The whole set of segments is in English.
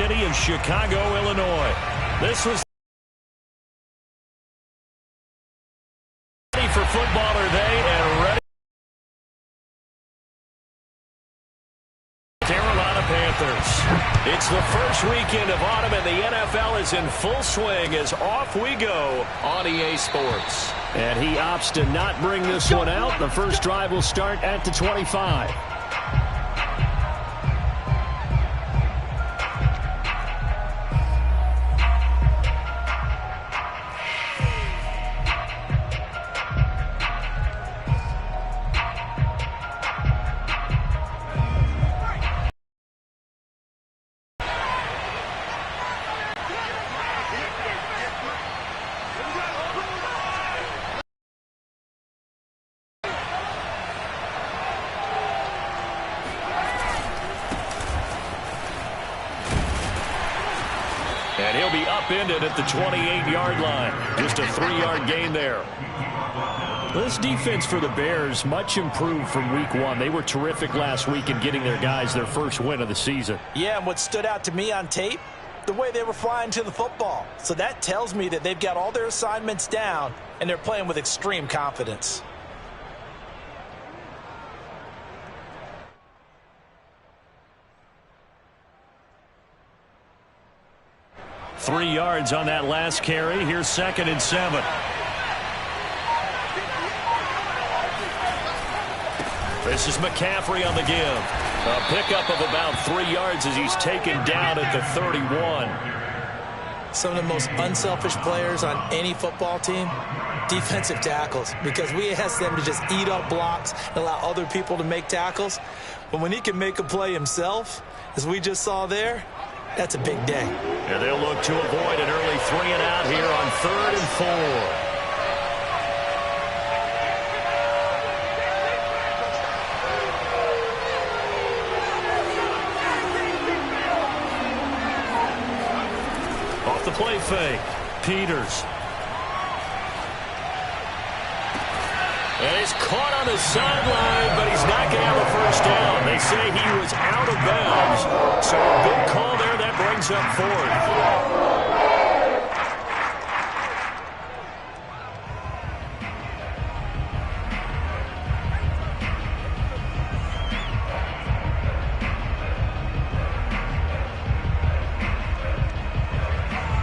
city of Chicago, Illinois. This was ready for footballer day and ready. Carolina Panthers. It's the first weekend of autumn, and the NFL is in full swing as off we go on EA Sports. And he opts to not bring this one out. The first drive will start at the 25. And he'll be upended at the 28-yard line. Just a 3-yard gain there. This defense for the Bears much improved from week one. They were terrific last week in getting their guys their first win of the season. Yeah, and what stood out to me on tape, the way they were flying to the football. So that tells me that they've got all their assignments down, and they're playing with extreme confidence. Three yards on that last carry. Here's 2nd and 7. This is McCaffrey on the give. A pickup of about 3 yards as he's taken down at the 31. Some of the most unselfish players on any football team, defensive tackles, because we ask them to just eat up blocks and allow other people to make tackles. But when he can make a play himself, as we just saw there, that's a big day. And they'll look to avoid an early 3-and-out here on 3rd and 4. Off the play fake, Peters. And he's caught on the sideline, but he's not going to have a first down. They say he was out of bounds. So a big call there that brings up 4th.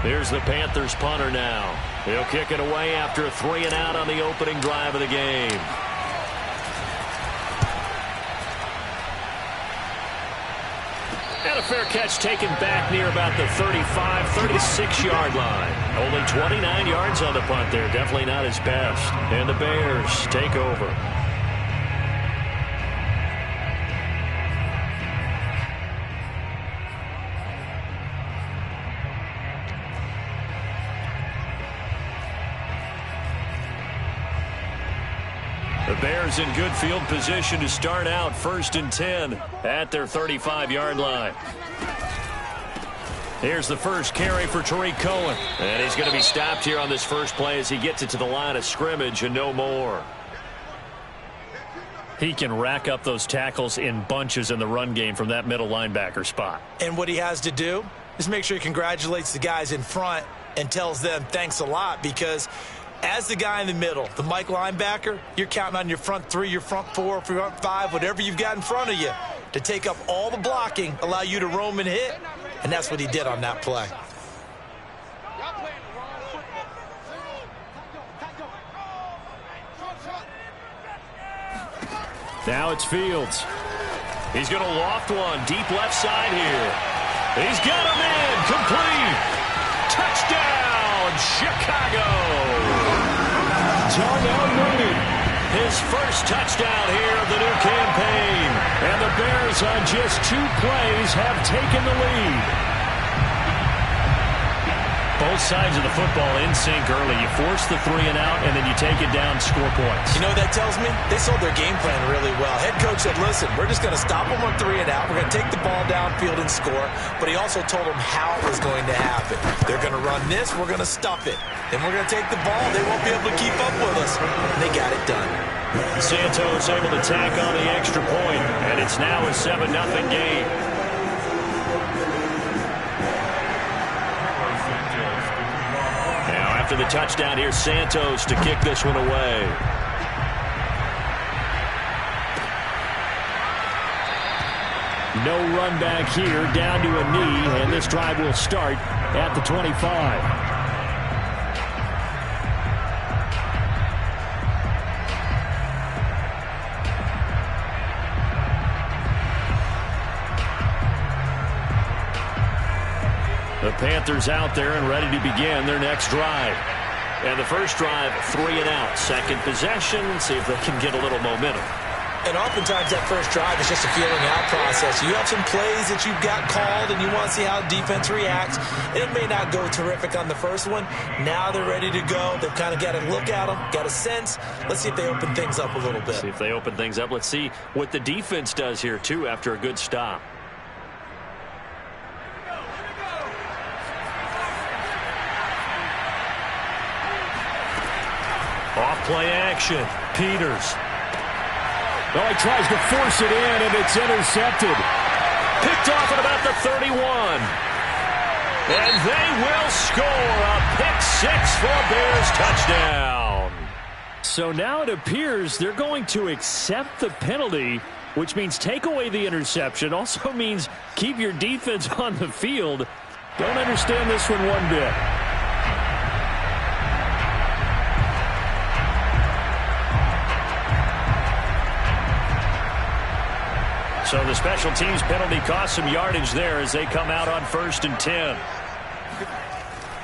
Here's the Panthers punter now. He'll kick it away after a 3-and-out on the opening drive of the game. And a fair catch taken back near about the 35, 36-yard line. Only 29 yards on the punt there. Definitely not his best. And the Bears take over. The Bears in good field position to start out 1st and 10 at their 35-yard line. Here's the first carry for Tariq Cohen. And he's going to be stopped here on this first play as he gets it to the line of scrimmage and no more. He can rack up those tackles in bunches in the run game from that middle linebacker spot. And what he has to do is make sure he congratulates the guys in front and tells them thanks a lot, because as the guy in the middle, the Mike linebacker, you're counting on your front 3, your front 4, front 5, whatever you've got in front of you to take up all the blocking, allow you to roam and hit, and that's what he did on that play. Now it's Fields. He's going to loft one deep left side here. He's got him in, complete. Touchdown, Chicago. Darnell Mooney, his first touchdown here of the new campaign. And the Bears on just 2 plays have taken the lead. Both sides of the football in sync early. You force the 3-and-out, and then you take it down, score points. You know what that tells me? They sold their game plan really well. Head coach said, listen, we're just going to stop them on 3-and-out. We're going to take the ball downfield and score. But he also told them how it was going to happen. They're going to run this. We're going to stuff it. Then we're going to take the ball. They won't be able to keep up with us. And they got it done. Santos able to tack on the extra point, and it's now a 7-0 game. after the touchdown. Here's Santos to kick this one away. No run back here, down to a knee, and this drive will start at the 25. The Panthers out there and ready to begin their next drive. And the first drive, 3 and out. Second possession, see if they can get a little momentum. And oftentimes that first drive is just a feeling out process. You have some plays that you've got called and you want to see how the defense reacts. It may not go terrific on the first one. Now they're ready to go. They've kind of got to look at them, got a sense. Let's see if they open things up a little bit. See if they open things up. Let's see what the defense does here, too, after a good stop. Off-play action. Peters. Well, he tries to force it in, and it's intercepted. Picked off at about the 31. And they will score a pick-6 for a Bears touchdown. So now it appears they're going to accept the penalty, which means take away the interception. Also means keep your defense on the field. Don't understand this one bit. So the special teams penalty cost some yardage there as they come out on 1st and 10.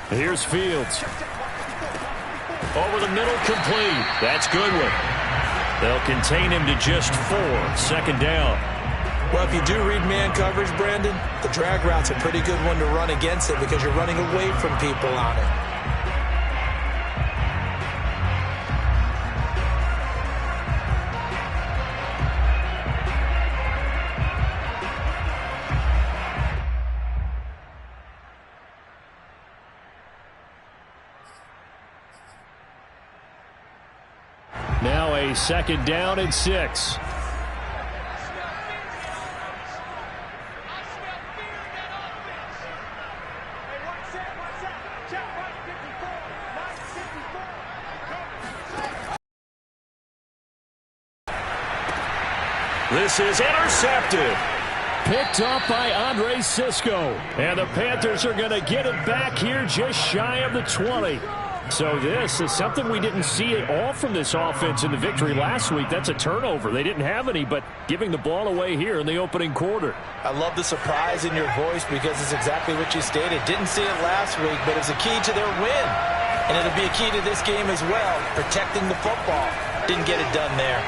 Here's Fields. Over the middle, complete. That's Goodwin. They'll contain him to just 4. 2nd down. Well, if you do read man coverage, Brandon, the drag route's a pretty good one to run against it because you're running away from people on it. Now a 2nd down and 6. This is intercepted. Picked up by Andre Cisco. And the Panthers are going to get it back here just shy of the 20. So this is something we didn't see at all from this offense in the victory last week. That's a turnover. They didn't have any, but giving the ball away here in the opening quarter. I love the surprise in your voice because it's exactly what you stated. Didn't see it last week, but it's a key to their win. And it'll be a key to this game as well, protecting the football. Didn't get it done there.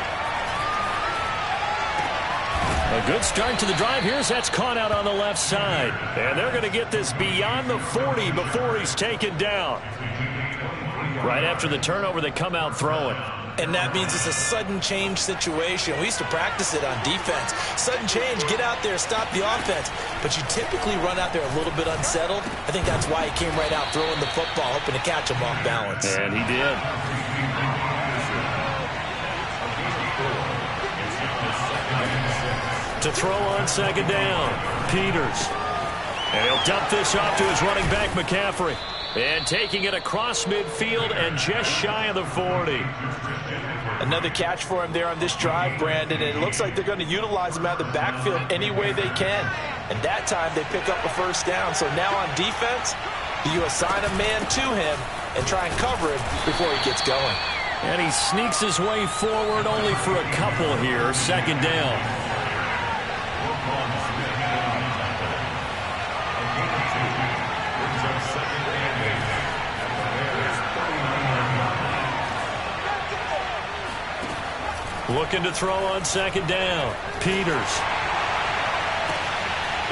A good start to the drive here as that's caught out on the left side. And they're going to get this beyond the 40 before he's taken down. Right after the turnover, they come out throwing. And that means it's a sudden change situation. We used to practice it on defense. Sudden change, get out there, stop the offense. But you typically run out there a little bit unsettled. I think that's why he came right out throwing the football, hoping to catch him off balance. And he did. To throw on 2nd down, Peters. And he'll dump this off to his running back, McCaffrey. And taking it across midfield and just shy of the 40. Another catch for him there on this drive, Brandon. And it looks like they're going to utilize him out of the backfield any way they can. And that time they pick up a 1st down. So now on defense, you assign a man to him and try and cover him before he gets going. And he sneaks his way forward only for a couple here. 2nd down. Looking to throw on 2nd down. Peters.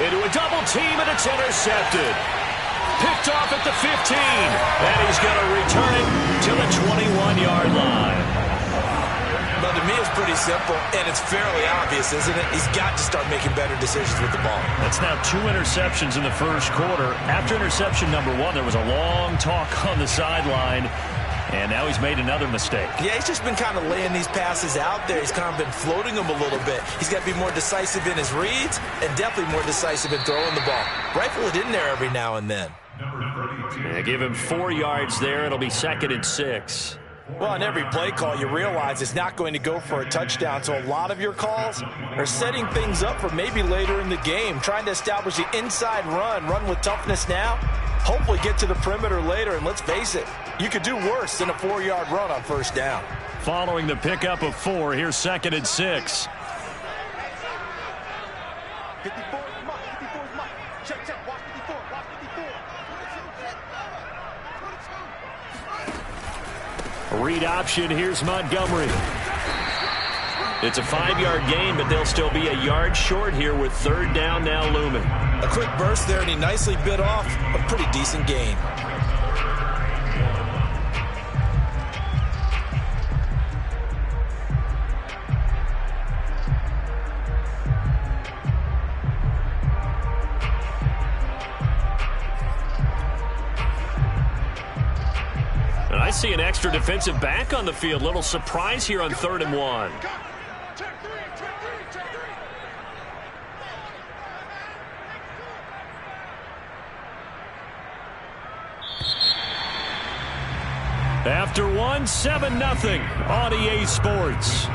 Into a double team, and it's intercepted. Picked off at the 15. And he's going to return it to the 21-yard line. Well, to me, it's pretty simple, and it's fairly obvious, isn't it? He's got to start making better decisions with the ball. That's now 2 interceptions in the first quarter. After interception number 1, there was a long talk on the sideline. And now he's made another mistake. Yeah, he's just been kind of laying these passes out there. He's kind of been floating them a little bit. He's got to be more decisive in his reads and definitely more decisive in throwing the ball. Rifle it in there every now and then. Yeah, give him 4 yards there. It'll be 2nd and 6. Well, on every play call, you realize it's not going to go for a touchdown. So a lot of your calls are setting things up for maybe later in the game, trying to establish the inside run with toughness now, hopefully get to the perimeter later. And let's face it, you could do worse than a 4-yard run on first down. Following the pickup of 4, here's 2nd and 6. 54 is Mike. 54 is Mike. Check. Watch 54. Watch 54. Read option. Here's Montgomery. It's a 5-yard gain, but they'll still be a yard short here with 3rd down now looming. A quick burst there, and he nicely bit off a pretty decent gain. And I see an extra defensive back on the field. Little surprise here on 3rd and 1. After 1, 7-0 on EA Sports.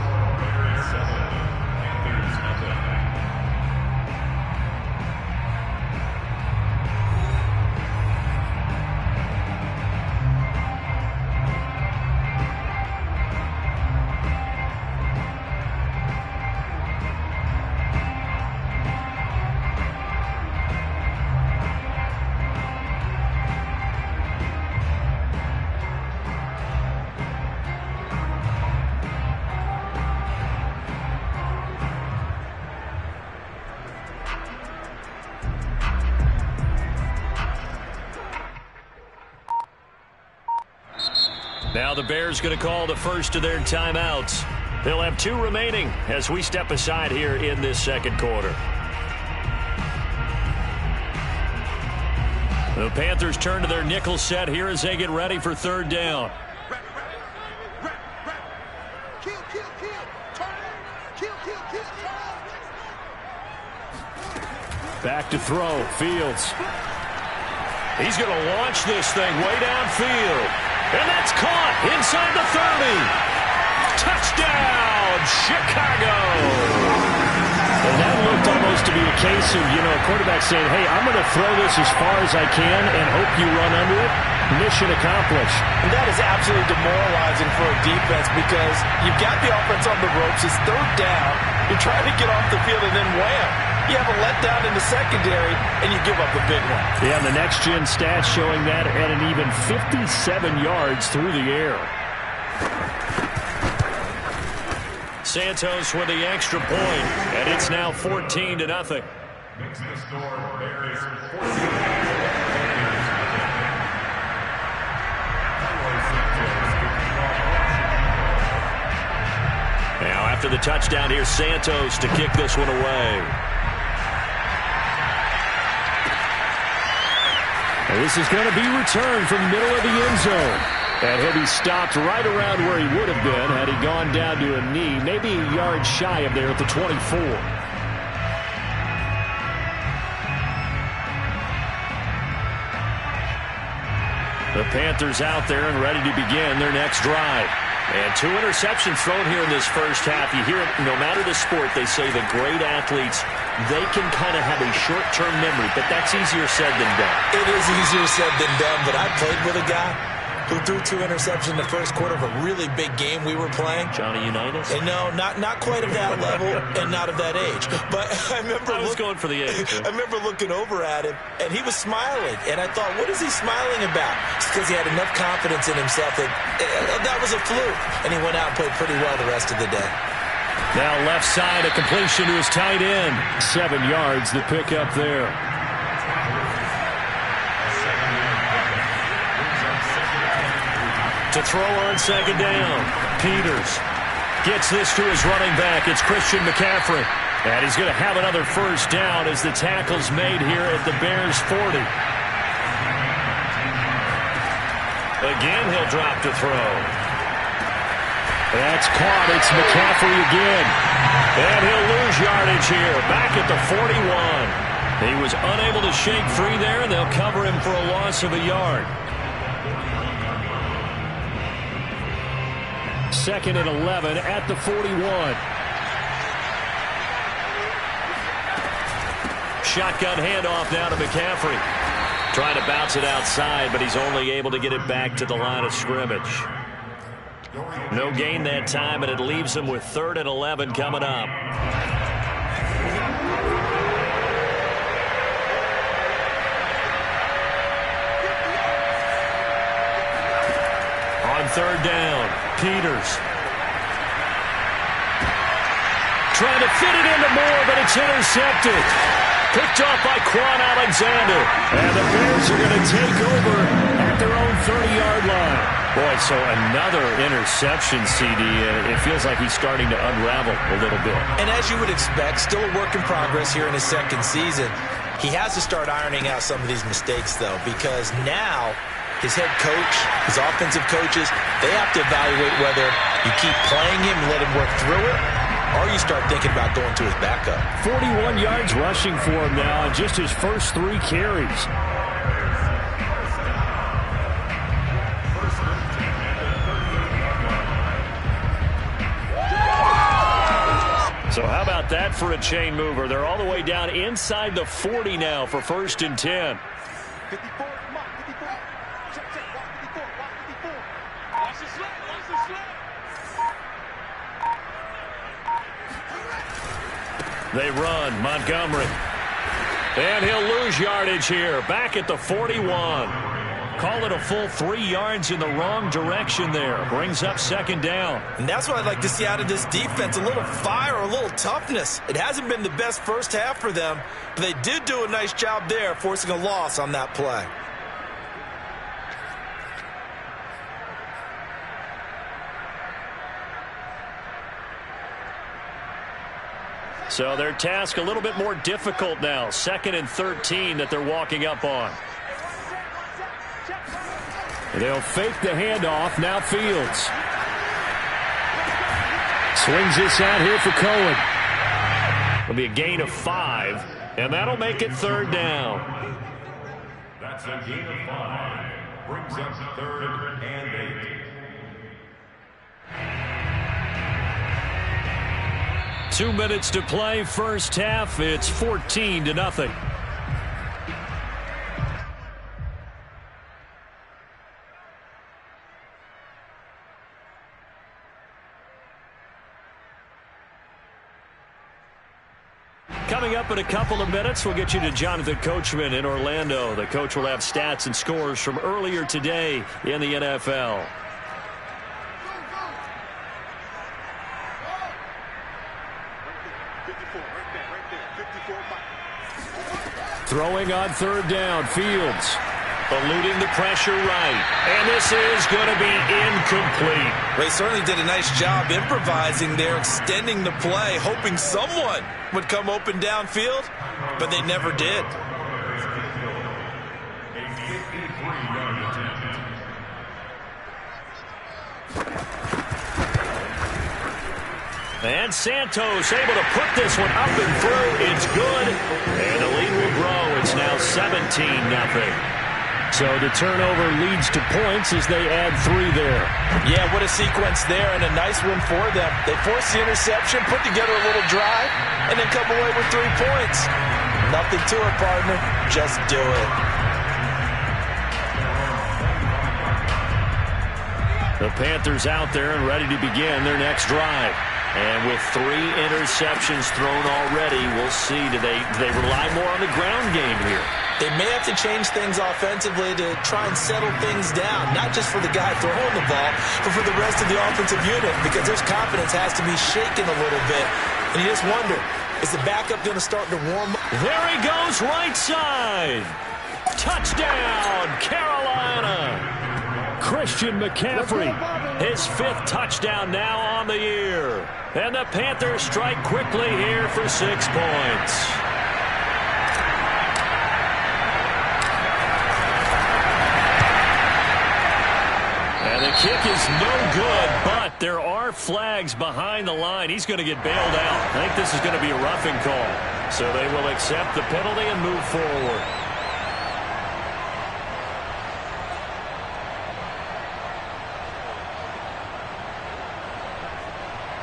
Now the Bears going to call the first of their timeouts. They'll have 2 remaining as we step aside here in this 2nd quarter. The Panthers turn to their nickel set here as they get ready for 3rd down. Back to throw. Fields. He's going to launch this thing way downfield. And that's caught inside the 30. Touchdown, Chicago. And that looked almost to be a case of, a quarterback saying, hey, I'm going to throw this as far as I can and hope you run under it. Mission accomplished. And that is absolutely demoralizing for a defense because you've got the offense on the ropes. It's 3rd down. You're trying to get off the field and then wham. You have a letdown in the secondary, and you give up a big one. Yeah, the next-gen stats showing that at an even 57 yards through the air. Santos with the extra point, and it's now 14-0. Now, after the touchdown, here's Santos to kick this one away. This is going to be returned from the middle of the end zone. And he'll be stopped right around where he would have been had he gone down to a knee, maybe a yard shy of there at the 24. The Panthers out there and ready to begin their next drive. And 2 interceptions thrown here in this first half. You hear it, no matter the sport, they say the great athletes, they can kind of have a short-term memory, but that's easier said than done. It is easier said than done, but I played with a guy who threw 2 interceptions in the first quarter of a really big game we were playing. Johnny Unitas? And no, not quite of that level and not of that age. But I was going for the age. I remember looking over at him, and he was smiling. And I thought, what is he smiling about? It's because he had enough confidence in himself that that was a fluke. And he went out and played pretty well the rest of the day. Now left side, a completion to his tight end. 7 yards, the pickup there. To throw on 2nd down. Peters gets this to his running back. It's Christian McCaffrey. And he's going to have another first down as the tackle's made here at the Bears' 40. Again, he'll drop to throw. That's caught. It's McCaffrey again. And he'll lose yardage here. Back at the 41. He was unable to shake free there, and they'll cover him for a loss of a yard. 2nd and 11 at the 41. Shotgun handoff now to McCaffrey. Trying to bounce it outside, but he's only able to get it back to the line of scrimmage. No gain that time, and it leaves him with 3rd and 11 coming up. On 3rd down, Peters. Trying to fit it into Moore, but it's intercepted. Picked off by Quan Alexander. And the Bears are going to take over at their own 30-yard line. Boy, so another interception, CD. It feels like he's starting to unravel a little bit. And as you would expect, still a work in progress here in his 2nd season. He has to start ironing out some of these mistakes, though, because now his head coach, his offensive coaches, they have to evaluate whether you keep playing him and let him work through it, or you start thinking about going to his backup. 41 yards rushing for him now on just his first 3 carries. So how about that for a chain mover? They're all the way down inside the 40 now for 1st and 10. 54, mark, 54. Check, watch 54, watch 54. Watch the slip, watch the slip. They run, Montgomery. And he'll lose yardage here, back at the 41. Call it a full 3 yards in the wrong direction there. Brings up 2nd down. And that's what I'd like to see out of this defense, a little fire, a little toughness. It hasn't been the best first half for them, but they did do a nice job there, forcing a loss on that play. So their task a little bit more difficult now. 2nd and 13 that they're walking up on. They'll fake the handoff. Now Fields. Swings this out here for Cohen. It'll be a gain of 5, and that'll make it 3rd down. That's a gain of 5. Brings up 3rd and 8. 2 minutes to play, first half. It's 14-0. Coming up in a couple of minutes, we'll get you to Jonathan Coachman in Orlando. The coach will have stats and scores from earlier today in the NFL. Throwing on 3rd down, Fields. Eluding the pressure right. And this is going to be incomplete. They certainly did a nice job improvising there, extending the play, hoping someone would come open downfield, but they never did. And Santos able to put this one up and through. It's good. And the lead will grow. It's now 17-0. So the turnover leads to points as they add 3 there. Yeah, what a sequence there, and a nice one for them. They forced the interception, put together a little drive, and then come away with 3 points. Nothing to it, partner. Just do it. The Panthers out there and ready to begin their next drive. And with 3 interceptions thrown already, we'll see. Do they rely more on the ground game here? They may have to change things offensively to try and settle things down, not just for the guy throwing the ball, but for the rest of the offensive unit, because their confidence has to be shaken a little bit. And you just wonder, is the backup going to start to warm up? There he goes, right side. Touchdown, Carolina. Christian McCaffrey. His 5th touchdown now on the year. And the Panthers strike quickly here for 6 points. kick is no good, but there are flags behind the line. He's going to get bailed out. I think this is going to be a roughing call. So they will accept the penalty and move forward.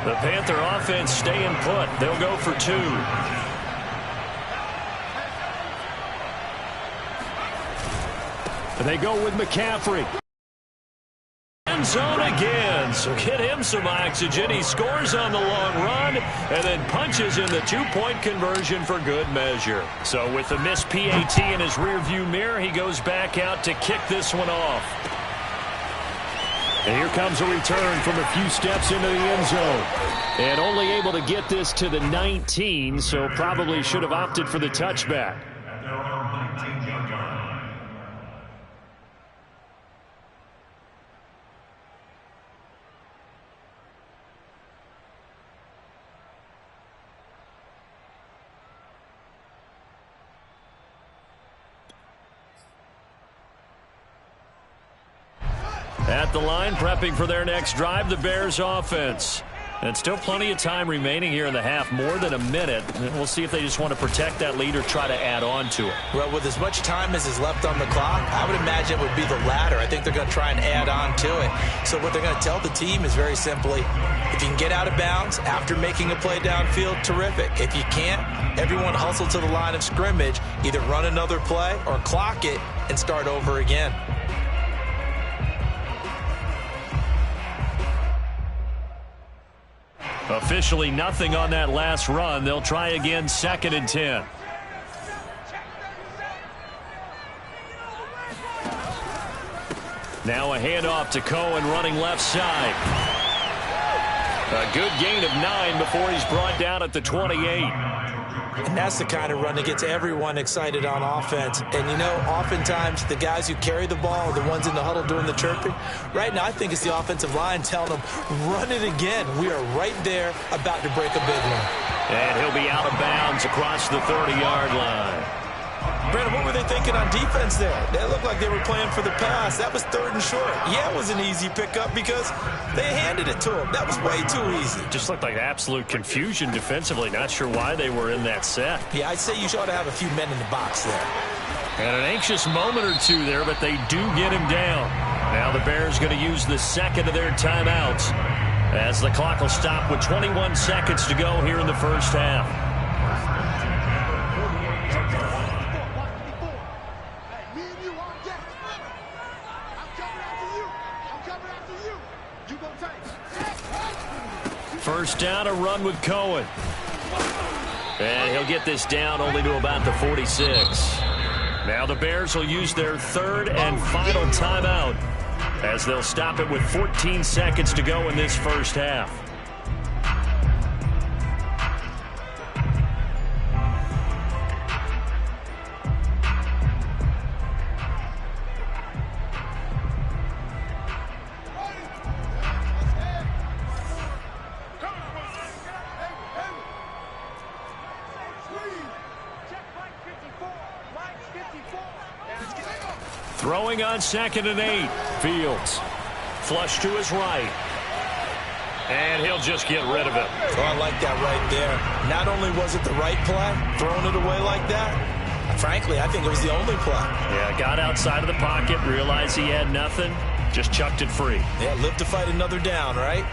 The Panther offense staying put. They'll go for 2. They go with McCaffrey. End zone again, so get him some oxygen. He scores on the long run and then punches in the 2-point conversion for good measure. So with the missed PAT in his rearview mirror, he goes back out to kick this one off. And here comes a return from a few steps into the end zone. And only able to get this to the 19, so probably should have opted for the touchback. At the line, prepping for their next drive, the Bears offense. And still plenty of time remaining here in the half, more than a minute. And we'll see if they just want to protect that lead or try to add on to it. Well, with as much time as is left on the clock, I would imagine it would be the latter. I think they're going to try and add on to it. So what they're going to tell the team is very simply, if you can get out of bounds after making a play downfield, terrific. If you can't, everyone hustle to the line of scrimmage, either run another play or clock it and start over again. Officially nothing on that last run. They'll try again, 2nd and 10. Now a handoff to Cohen running left side. A good gain of 9 before he's brought down at the 28. And that's the kind of run that gets everyone excited on offense. And, you know, oftentimes the guys who carry the ball are the ones in the huddle doing the chirping. Right now, I think it's the offensive line telling them, run it again. We are right there about to break a big one. And he'll be out of bounds across the 30-yard line. Brandon, what were they thinking on defense there? They looked like they were playing for the pass. That was 3rd and short. Yeah, it was an easy pickup because they handed it to him. That was way too easy. Just looked like absolute confusion defensively. Not sure why they were in that set. Yeah, I'd say you ought to have a few men in the box there. And an anxious moment or two there, but they do get him down. Now the Bears going to use the 2nd of their timeouts as the clock will stop with 21 seconds to go here in the first half. First down, a run with Cohen. And he'll get this down only to about the 46. Now the Bears will use their 3rd and final timeout as they'll stop it with 14 seconds to go in this first half. Throwing on 2nd and 8. Fields. Flush to his right. And he'll just get rid of it. Oh, I like that right there. Not only was it the right play, throwing it away like that, frankly, I think it was the only play. Yeah, got outside of the pocket, realized he had nothing, just chucked it free. Yeah, live to fight another down, right?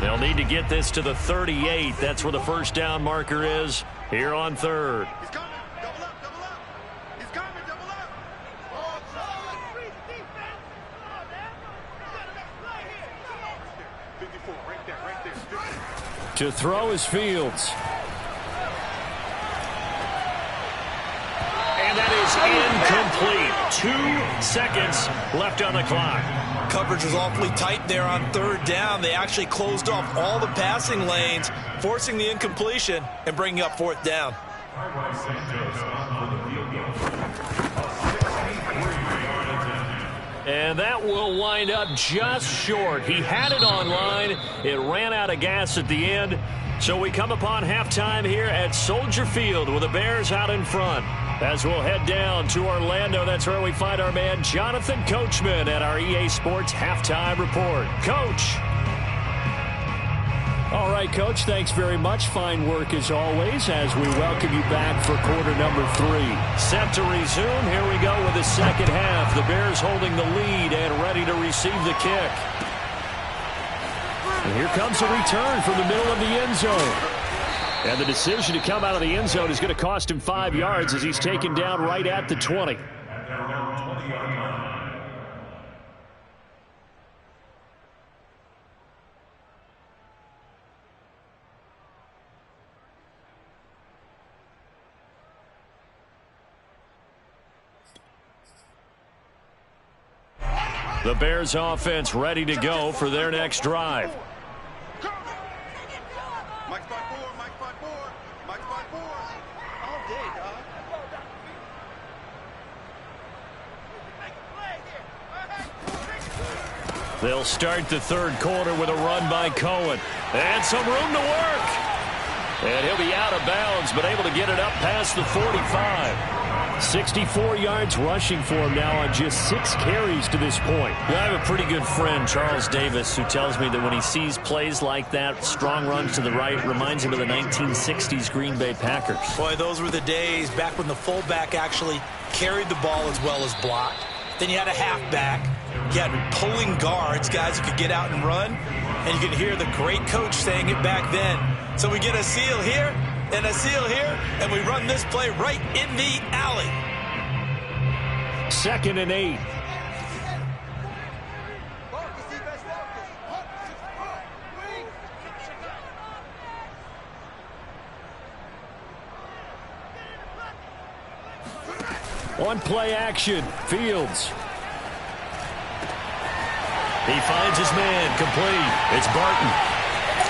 They'll need to get this to the 38. That's where the first down marker is here on 3rd. He's coming. Double up, double up. He's coming, double up. Freeze defense. Come on, man. You got to make a play here. Come on. 54, right there, right there. 50. To throw is Fields. And that is incomplete. 2 seconds left on the clock. Coverage was awfully tight there on 3rd down. They actually closed off all the passing lanes, forcing the incompletion and bringing up 4th down. And that will wind up just short. He had it online. It ran out of gas at the end. So we come upon halftime here at Soldier Field with the Bears out in front As we'll head down to Orlando, that's where we find our man Jonathan Coachman at our EA Sports Halftime Report. Coach. All right, Coach, thanks very much. Fine work as always as we welcome you back for quarter number 3. Set to resume. Here we go with the second half. The Bears holding the lead and ready to receive the kick. And here comes a return from the middle of the end zone. And the decision to come out of the end zone is going to cost him 5 yards as he's taken down right at the 20. The Bears offense ready to go for their next drive. Mike 5-4, Mike 5-4, Mike 5-4. All day, dog. They'll start the third quarter with a run by Cohen. And some room to work. And he'll be out of bounds, but able to get it up past the 45. 64 yards rushing for him now on just 6 carries to this point. Yeah, I have a pretty good friend, Charles Davis, who tells me that when he sees plays like that, strong runs to the right, reminds him of the 1960s Green Bay Packers. Boy, those were the days back when the fullback actually carried the ball as well as blocked. Then you had a halfback. You had pulling guards, guys who could get out and run. And you could hear the great coach saying it back then. So we get a seal here and a seal here, and we run this play right in the alley. 2nd and 8. One play action. Fields. He finds his man, complete. It's Barton.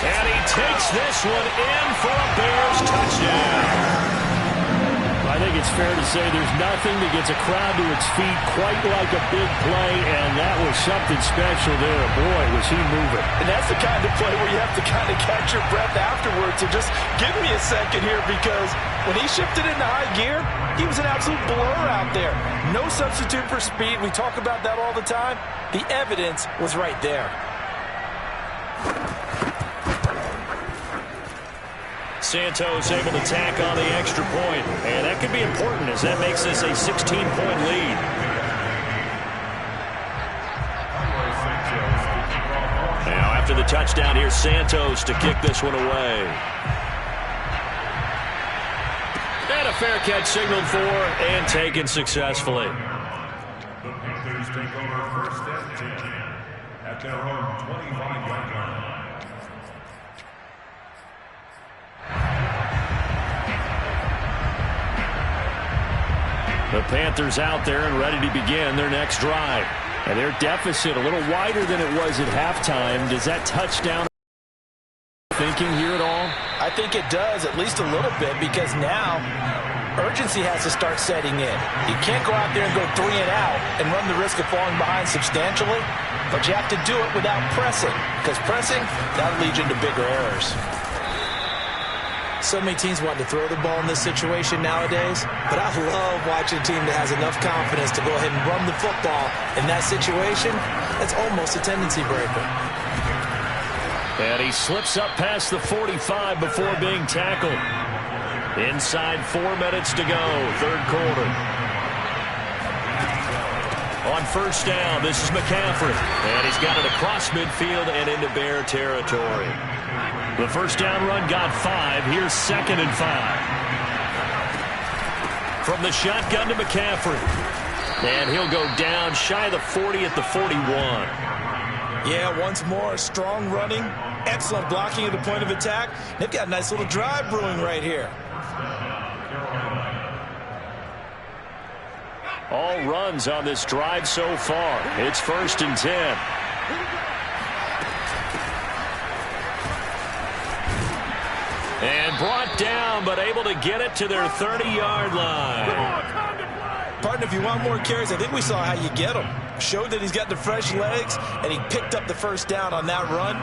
And he takes this one in for a Bears touchdown. I think it's fair to say there's nothing that gets a crowd to its feet quite like a big play, and that was something special there. Boy, was he moving. And that's the kind of play where you have to kind of catch your breath afterwards and just give me a second here, because when he shifted into high gear, he was an absolute blur out there. No substitute for speed. We talk about that all the time. The evidence was right there. Santos able to tack on the extra point, and that could be important as that makes this a 16-point lead. Now after the touchdown, here's Santos to kick this one away. And a fair catch signaled for and taken successfully. The Panthers take over 1st and 10 at their own 25-yard line. The Panthers out there and ready to begin their next drive. And their deficit a little wider than it was at halftime. Does that touchdown thinking here at all? I think it does, at least a little bit, because now urgency has to start setting in. You can't go out there and go 3 and out and run the risk of falling behind substantially, but you have to do it without pressing, because pressing, that'll lead you into bigger errors. So many teams want to throw the ball in this situation nowadays, but I love watching a team that has enough confidence to go ahead and run the football in that situation. That's almost a tendency breaker. And he slips up past the 45 before being tackled. Inside 4 minutes to go, third quarter. On first down, this is McCaffrey. And he's got it across midfield and into Bear territory. The first down run got 5. Here's 2nd and 5. From the shotgun to McCaffrey. And he'll go down shy of the 40 at the 41. Yeah, once more, strong running, excellent blocking at the point of attack. They've got a nice little drive brewing right here. All runs on this drive so far. It's 1st and 10. And brought down, but able to get it to their 30-yard line. Partner, if you want more carries, I think we saw how you get them. Showed that he's got the fresh legs, and he picked up the first down on that run.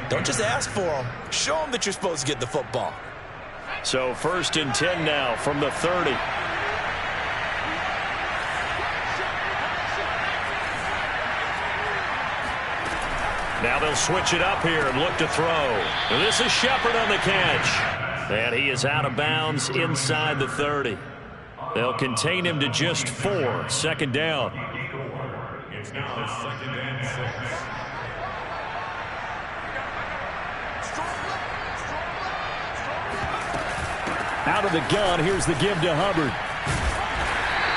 Don't just ask for them. Show them that you're supposed to get the football. So 1st and 10 now from the 30. Now they'll switch it up here and look to throw. And this is Shepard on the catch. And he is out of bounds inside the 30. They'll contain him to just 4. Second down. It's now 2nd and 6. Out of the gun, here's the give to Hubbard.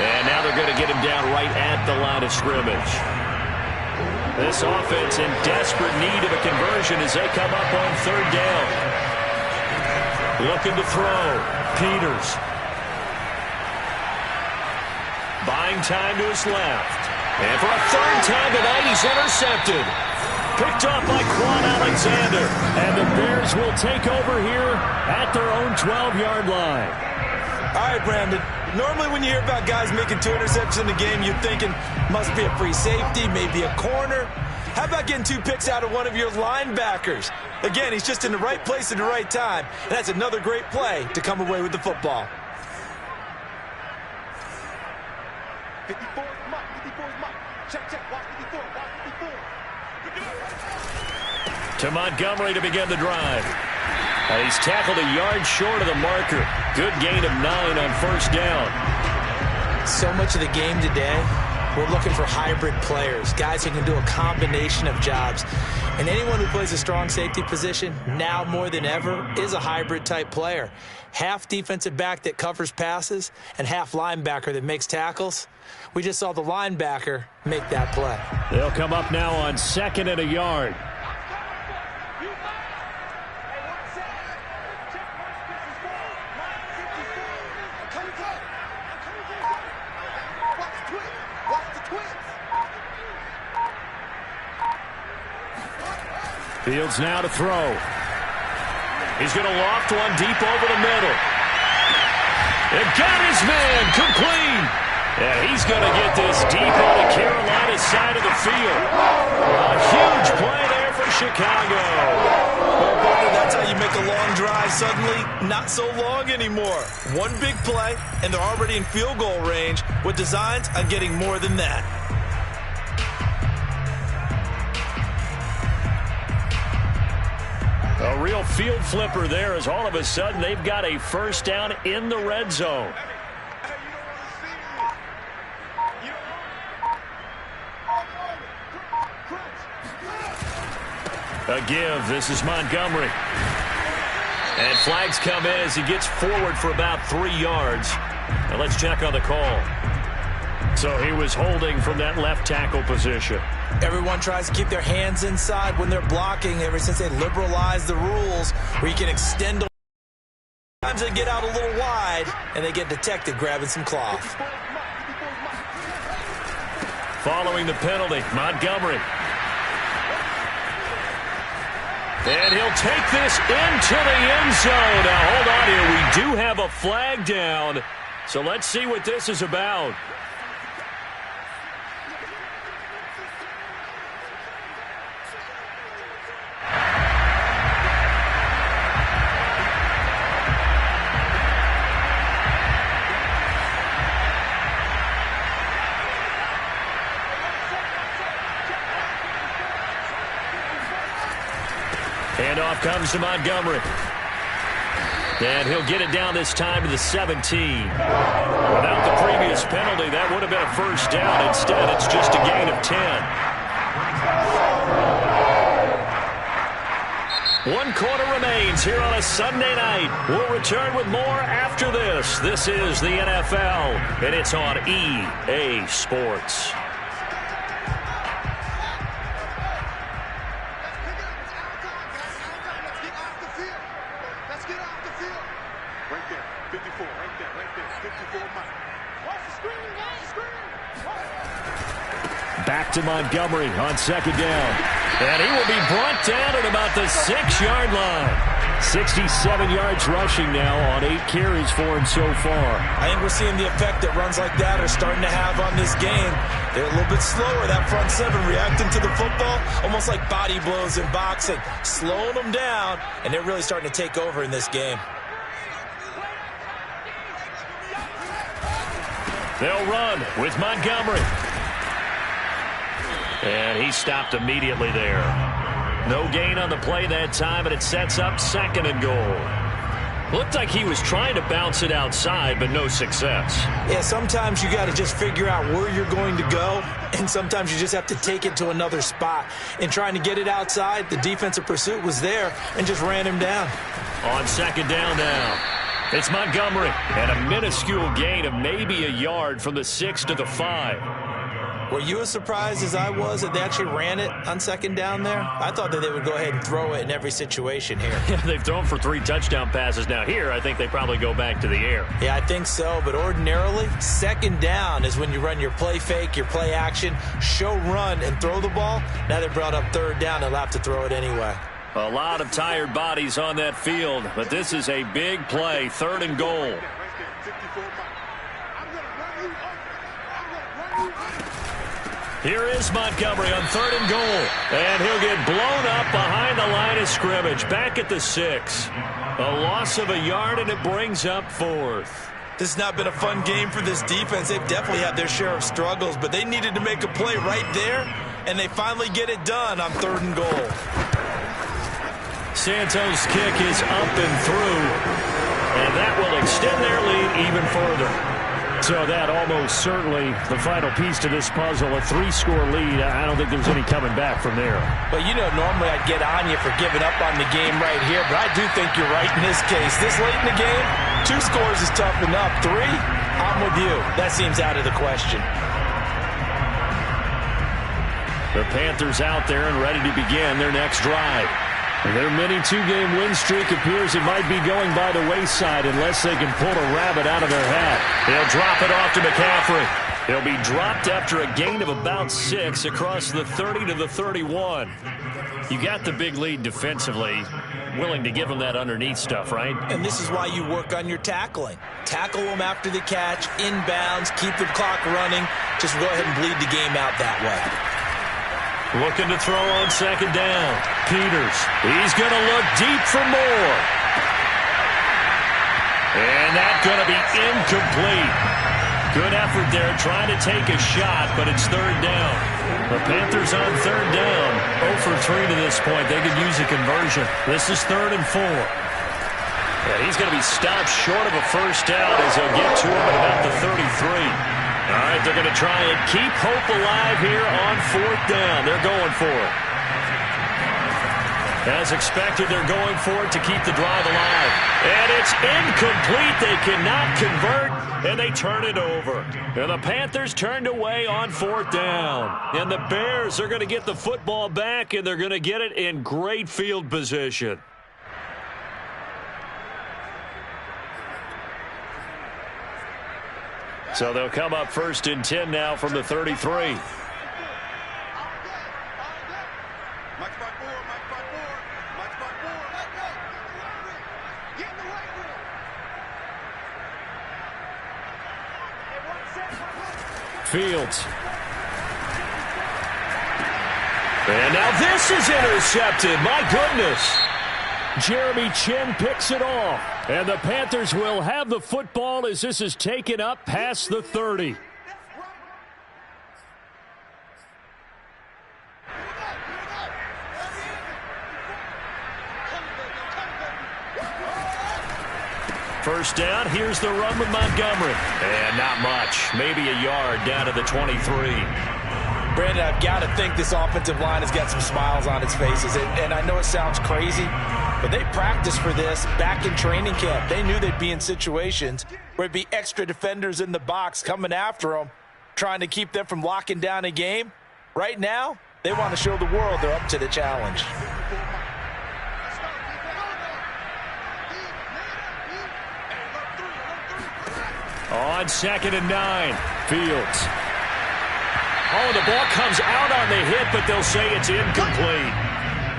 And now they're going to get him down right at the line of scrimmage. This offense in desperate need of a conversion as they come up on 3rd down. Looking to throw. Peters. Buying time to his left. And for a 3rd time tonight, he's intercepted. Picked up by Quan Alexander. And the Bears will take over here at their own 12-yard line. All right, Brandon. Normally when you hear about guys making 2 interceptions in a game, you're thinking must be a free safety, maybe a corner. How about getting 2 picks out of one of your linebackers? Again, he's just in the right place at the right time. And that's another great play to come away with the football. 54 is Mike. 54 is Mike. Check. Watch 54. Watch 54. To Montgomery to begin the drive. He's tackled a yard short of the marker. Good gain of 9 on 1st down. So much of the game today, we're looking for hybrid players, guys who can do a combination of jobs. And anyone who plays a strong safety position, now more than ever, is a hybrid type player. Half defensive back that covers passes and half linebacker that makes tackles. We just saw the linebacker make that play. They'll come up now on 2nd and a yard. Fields now to throw. He's going to loft one deep over the middle. And got his man complete. And he's going to get this deep on the Carolina side of the field. A huge play there for Chicago. Well, partner, that's how you make a long drive suddenly not so long anymore. One big play, and they're already in field goal range with designs on getting more than that. A real field flipper there as all of a sudden they've got a 1st down in the red zone. A give. This is Montgomery. And flags come in as he gets forward for about 3 yards. Now let's check on the call. So he was holding from that left tackle position. Everyone tries to keep their hands inside when they're blocking ever since they liberalized the rules where you can extend. Sometimes they get out a little wide and they get detected grabbing some cloth. Following the penalty, Montgomery. And he'll take this into the end zone. Now hold on here. We do have a flag down. So let's see what this is about. Handoff comes to Montgomery. And he'll get it down this time to the 17. Without the previous penalty, that would have been a 1st down. Instead, it's just a gain of 10. 1 quarter remains here on a Sunday night. We'll return with more after this. This is the NFL, and it's on EA Sports. Back to Montgomery on 2nd down. And he will be brought down at about the 6-yard line. 67 yards rushing now on 8 carries for him so far. I think we're seeing the effect that runs like that are starting to have on this game. They're a little bit slower, that front 7, reacting to the football, almost like body blows in boxing, slowing them down, and they're really starting to take over in this game. They'll run with Montgomery. And he stopped immediately there. No gain on the play that time, and it sets up 2nd and goal. Looked like he was trying to bounce it outside, but no success. Yeah, sometimes you got to just figure out where you're going to go, and sometimes you just have to take it to another spot. In trying to get it outside, the defensive pursuit was there and just ran him down. On 2nd down now, it's Montgomery, and a minuscule gain of maybe a yard from the 6 to the 5. Were you as surprised as I was that they actually ran it on 2nd down there? I thought that they would go ahead and throw it in every situation here. Yeah, they've thrown for 3 touchdown passes. Now here, I think they probably go back to the air. Yeah, I think so, but ordinarily, 2nd down is when you run your play fake, your play action, show run, and throw the ball. Now they brought up 3rd down, they'll have to throw it anyway. A lot of tired bodies on that field, but this is a big play, 3rd and goal. Here is Montgomery on 3rd and goal. And he'll get blown up behind the line of scrimmage. Back at the 6. A loss of a yard, and it brings up 4th. This has not been a fun game for this defense. They've definitely had their share of struggles, but they needed to make a play right there, and they finally get it done on 3rd and goal. Santos' kick is up and through, and that will extend their lead even further. So that almost certainly the final piece to this puzzle, a 3-score lead. I don't think there's any coming back from there. But, you know, normally I'd get on you for giving up on the game right here, but I do think you're right in this case. This late in the game, 2 scores is tough enough. 3, I'm with you. That seems out of the question. The Panthers out there and ready to begin their next drive. Their mini 2-game win streak appears it might be going by the wayside unless they can pull a rabbit out of their hat. They'll drop it off to McCaffrey. He'll be dropped after a gain of about 6 across the 30 to the 31. You got the big lead defensively. Willing to give them that underneath stuff, right? And this is why you work on your tackling. Tackle them after the catch, inbounds, keep the clock running. Just go ahead and bleed the game out that way. Looking to throw on 2nd down. Peters. He's going to look deep for more. And that's going to be incomplete. Good effort there trying to take a shot, but it's 3rd down. The Panthers on 3rd down. 0 for 3 to this point. They could use a conversion. This is 3rd and 4. And he's going to be stopped short of a 1st down as they'll get to him at about the 33. All right, they're going to try and keep hope alive here on 4th down. They're going for it. As expected, they're going for it to keep the drive alive. And it's incomplete. They cannot convert, and they turn it over. And the Panthers turned away on 4th down. And the Bears are going to get the football back, and they're going to get it in great field position. So they'll come up 1st and 10 now from the 33. Fields. And now this is intercepted. My goodness. Jeremy Chin picks it off. And the Panthers will have the football as this is taken up past the 30. First down, here's the run with Montgomery. And not much, maybe a yard down to the 23. Brandon, I've got to think this offensive line has got some smiles on its faces. And I know it sounds crazy, but they practiced for this back in training camp. They knew they'd be in situations where it'd be extra defenders in the box coming after them, trying to keep them from locking down a game. Right now, they want to show the world they're up to the challenge. On 2nd and 9, Fields. Oh, the ball comes out on the hit, but they'll say it's incomplete.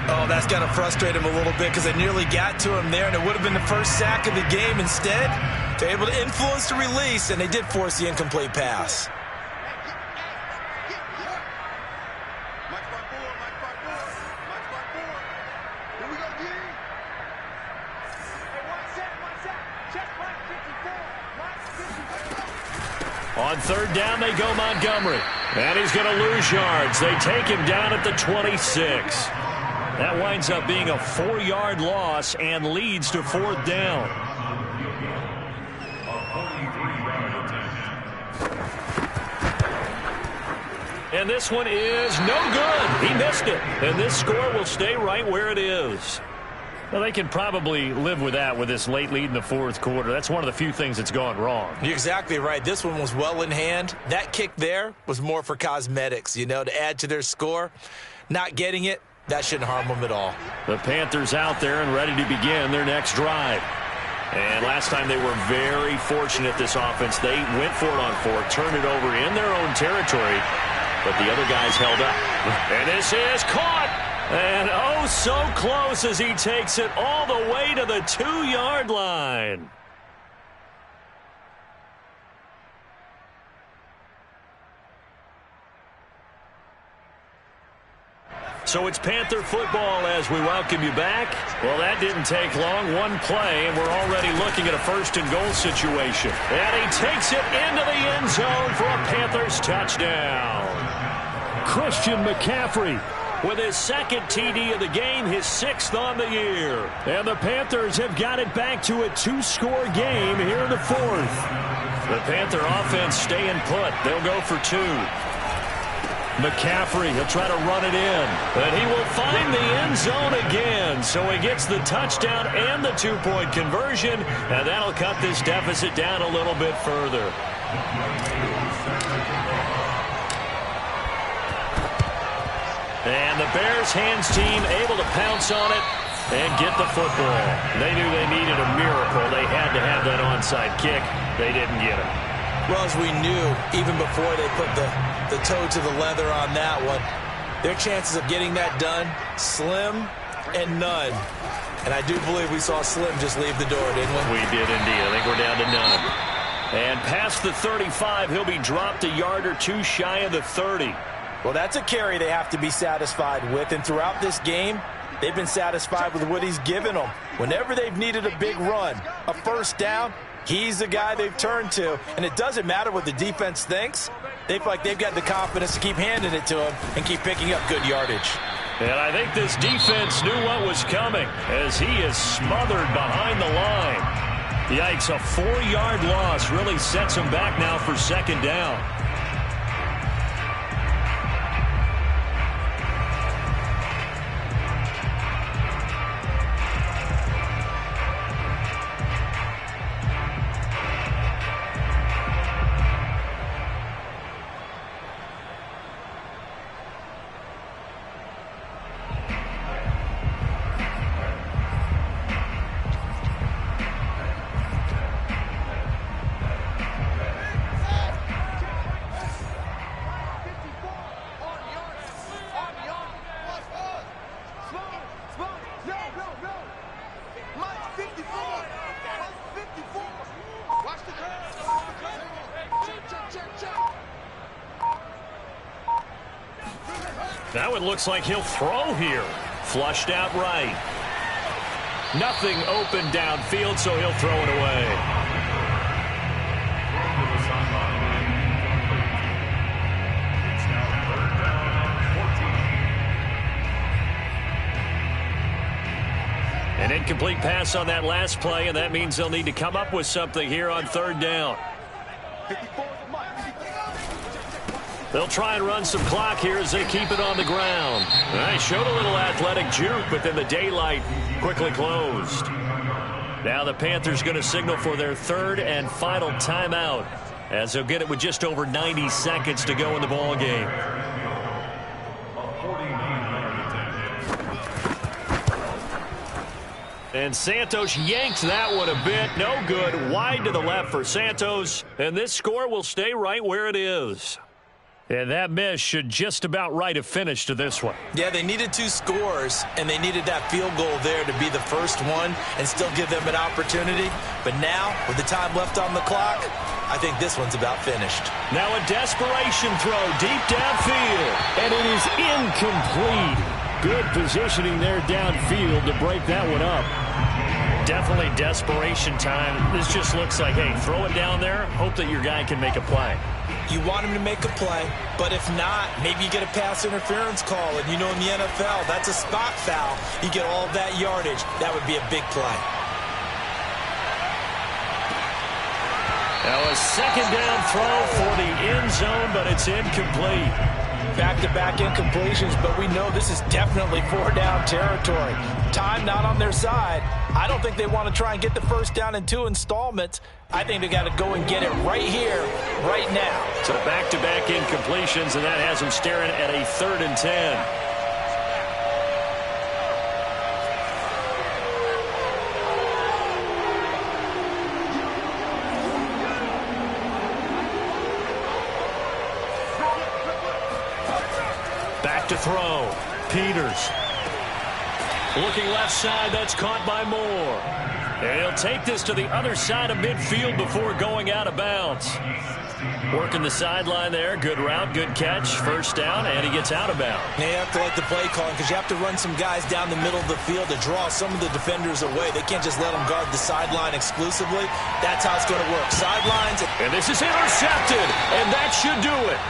Oh, that's got to frustrate him a little bit because they nearly got to him there, and it would have been the first sack of the game. Instead, they're able to influence the release, and they did force the incomplete pass. On 3rd down, they go Montgomery. And he's going to lose yards. They take him down at the 26. That winds up being a 4-yard loss and leads to 4th down. And this one is no good. He missed it. And this score will stay right where it is. Well, they can probably live with that with this late lead in the 4th quarter. That's one of the few things that's gone wrong. You're exactly right. This one was well in hand. That kick there was more for cosmetics, you know, to add to their score. Not getting it, that shouldn't harm them at all. The Panthers out there and ready to begin their next drive. And last time they were very fortunate, this offense. They went for it on 4th, turned it over in their own territory, but the other guys held up. And this is caught. And oh, so close as he takes it all the way to the 2-yard line. So it's Panther football as we welcome you back. Well, that didn't take long. One play, and we're already looking at a 1st and goal situation. And he takes it into the end zone for a Panthers touchdown. Christian McCaffrey with his 2nd TD of the game, his 6th on the year. And the Panthers have got it back to a 2-score game here in the 4th. The Panther offense staying put. They'll go for 2. McCaffrey, he'll try to run it in. And he will find the end zone again. So he gets the touchdown and the 2-point conversion. And that'll cut this deficit down a little bit further. And the Bears hands team able to pounce on it and get the football. They knew they needed a miracle. They had to have that onside kick. They didn't get it. Well, as we knew, even before they put the toe to the leather on that one, their chances of getting that done, slim and none. And I do believe we saw Slim just leave the door, didn't we? We did indeed. I think we're down to none. And past the 35, he'll be dropped a yard or 2 shy of the 30. Well, that's a carry they have to be satisfied with. And throughout this game, they've been satisfied with what he's given them. Whenever they've needed a big run, a 1st down, he's the guy they've turned to. And it doesn't matter what the defense thinks. They feel like they've got the confidence to keep handing it to him and keep picking up good yardage. And I think this defense knew what was coming as he is smothered behind the line. Yikes, a 4-yard loss really sets him back now for 2nd down. Now it looks like he'll throw here. Flushed out right. Nothing open downfield, so he'll throw it away. An incomplete pass on that last play, and that means they'll need to come up with something here on 3rd down. They'll try and run some clock here as they keep it on the ground. They showed a little athletic juke, but then the daylight quickly closed. Now the Panthers going to signal for their 3rd and final timeout as they'll get it with just over 90 seconds to go in the ball game. And Santos yanked that one a bit. No good. Wide to the left for Santos. And this score will stay right where it is. And that miss should just about right a finish to this one. Yeah, they needed 2 scores, and they needed that field goal there to be the first one and still give them an opportunity. But now, with the time left on the clock, I think this one's about finished. Now a desperation throw deep downfield. And it is incomplete. Good positioning there downfield to break that one up. Definitely desperation time. This just looks like, hey, throw it down there, hope that your guy can make a play. You want him to make a play, but if not, maybe you get a pass interference call, and you know in the NFL, that's a spot foul. You get all that yardage. That would be a big play. Now a second down throw for the end zone, but it's incomplete. Back-to-back incompletions, but we know this is definitely 4-down territory. Time not on their side. I don't think they want to try and get the first down in 2 installments. I think they got to go and get it right here, right now. So back-to-back incompletions, and that has them staring at a 3rd and 10. Back to throw. Peters. Looking left side, that's caught by Moore. And he'll take this to the other side of midfield before going out of bounds. Working the sideline there. Good route, good catch. First down, and he gets out of bounds. Now you have to like the play calling because you have to run some guys down the middle of the field to draw some of the defenders away. They can't just let them guard the sideline exclusively. That's how it's going to work. Sidelines. And this is intercepted, and that should do it.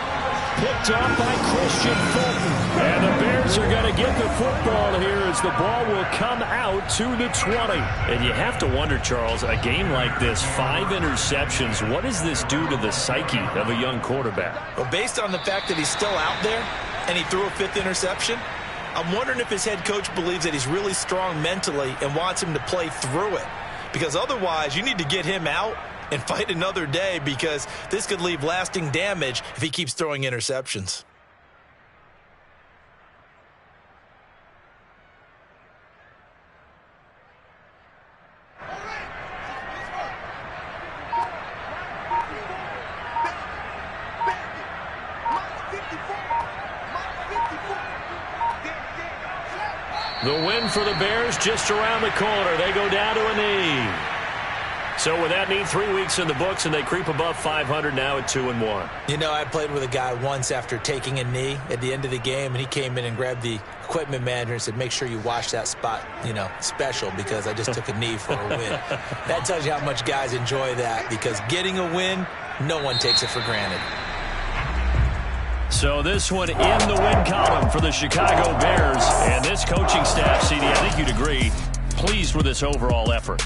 Picked off by Christian Fulton. And the Bears are going to get the football here as the ball will come out to the 20. And you have to wonder, Charles, a game like this, 5 interceptions, what does this do to the psyche of a young quarterback? Well, based on the fact that he's still out there and he threw a 5th interception, I'm wondering if his head coach believes that he's really strong mentally and wants him to play through it. Because otherwise, you need to get him out and fight another day because this could leave lasting damage if he keeps throwing interceptions. The win for the Bears just around the corner. They go down to a knee. So with that knee, 3 weeks in the books, and they creep above 500 now at 2-1. You know, I played with a guy once after taking a knee at the end of the game, and he came in and grabbed the equipment manager and said, make sure you wash that spot, you know, special because I just took a knee for a win. That tells you how much guys enjoy that because getting a win, no one takes it for granted. So this one in the win column for the Chicago Bears. And this coaching staff, CD, I think you'd agree, pleased with this overall effort.